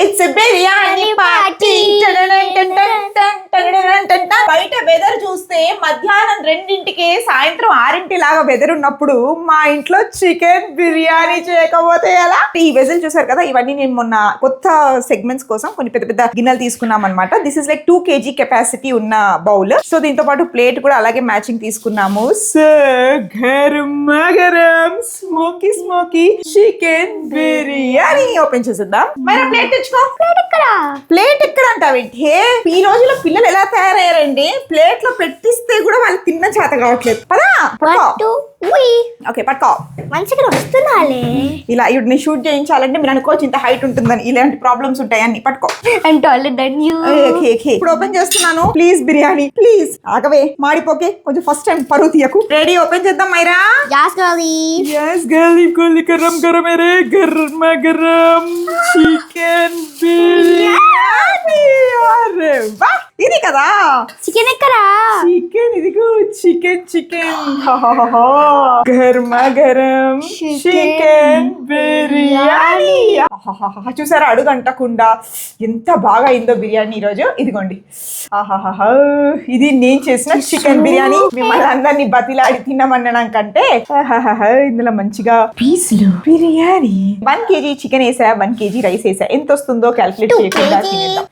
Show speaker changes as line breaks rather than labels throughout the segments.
It's a biryani party. బయట weather చూస్తే మధ్యాహ్నం 2ంటికి సాయంత్రం 6ంటి లాగా వెదర్ ఉన్నప్పుడు మా ఇంట్లో చికెన్ బిర్యానీ చేయకపోతే ఎలా? ఈ వెజల్ చూసారు కదా, ఇవన్నీ నేను మొన్న కొత్త సెగ్మెంట్స్ కోసం కొన్ని పెద్ద పెద్ద గిన్నెలు తీసుకున్నాం అనమాట. This is like 2 kg capacity ఉన్న బౌల్. సో దీంతో పాటు ప్లేట్ కూడా అలాగే మ్యాచింగ్ తీసుకున్నాము. Garam smoky chicken biryani open చేసేద్దాం. మరి ప్లేట్ తెచ్చుకో. ప్లేట్ ఎక్కడ అంటావేంటి? ఈ రోజుల్లో పిల్లలు ఎలా తయారయ్యారండి, ప్లేట్ లో పెట్టిస్తే కూడా వాళ్ళు తిన్న చేత కావట్లేదు. పదా ఓకే పట్టుకో.
మంచిగా వస్తున్నాలే.
ఇలా ఇవి షూట్ చేయించాలంటే మీరు అనుకోవచ్చు ఇంత హైట్ ఉంటుందని. ఇలాంటి ప్రాబ్లమ్స్ ఉంటాయని. పట్టుకో. ఇప్పుడు ఓపెన్ చేస్తున్నాను. Please biryani please. ఆగవే మాడిపోకే, కొంచెం ఫస్ట్ టైం పరువు తీయకు. రెడీ, ఓపెన్ చేద్దాం మైరా. గరం గరం గరం చికెన్ బిర్యానీ. అరే వా, ఇది కదా
చికెన్ ఎక్కరా?
చికెన్ ఇదిగో చికెన్ గర్మా గరం చికెన్ బిర్యానీ. చూసారా, అడుగు అంటకుండా ఎంత బాగా అయిందో బిర్యానీ ఈరోజు. ఇదిగోండి, ఆహాహా, ఇది నేను చేసిన చికెన్ బిర్యానీ. మిమ్మల్ని అందరినీ బతిలాడి తినమనడం కంటే ఇందులో మంచిగా పీసులు బిర్యానీ. 1 kg చికెన్ వేసా, 1 kg రైస్ వేసా. ఎంత వస్తుందో క్యాల్కులేట్ చేయకుండా తినేద్దాం.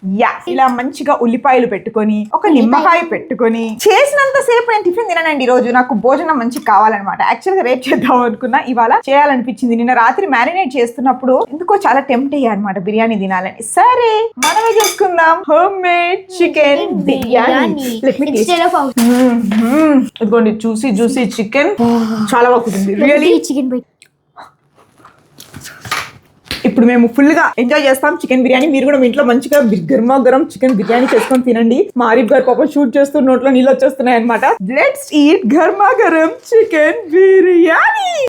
ఇలా మంచిగా ఉల్లిపాయలు పెట్టుకొని, ఒక నిమ్మకాయ పెట్టుకొని చేసినంత సేపు నేను టిఫిన్ తిననండి. ఈ రోజు నాకు భోజనం మంచిగా కావాలన్నమాట. యాక్చువల్ గా రేపు చేద్దాం అనుకున్నా, ఇవాళ చేయాలనిపించింది. నిన్న రాత్రి మ్యారినేట్ చేస్తున్నప్పుడు ఎందుకో చాలా టెంప్ట్ అయ్యా అనమాట బిర్యానీ తినాలని. సరే మనమే చేసుకుందాం హోమ్ మేడ్ చికెన్ బిర్యానీ. ఇదిగోండి జ్యూసీ చికెన్, చాలా బాగుంటుంది రియల్లీ. ఇప్పుడు మేము ఫుల్ గా ఎంజాయ్ చేస్తాం చికెన్ బిర్యానీ. మీరు కూడా మీ ఇంట్లో మంచిగా గర్మా గరం చికెన్ బిర్యానీ చేసుకొని తినండి. మా ఆరిఫ్ గారు పాపం షూట్ చేస్తూ నోట్లో నీళ్ళు వచ్చేస్తున్నాయి అనమాట. లెట్స్ ఈట్ గర్మా గరం చికెన్ బిర్యానీ.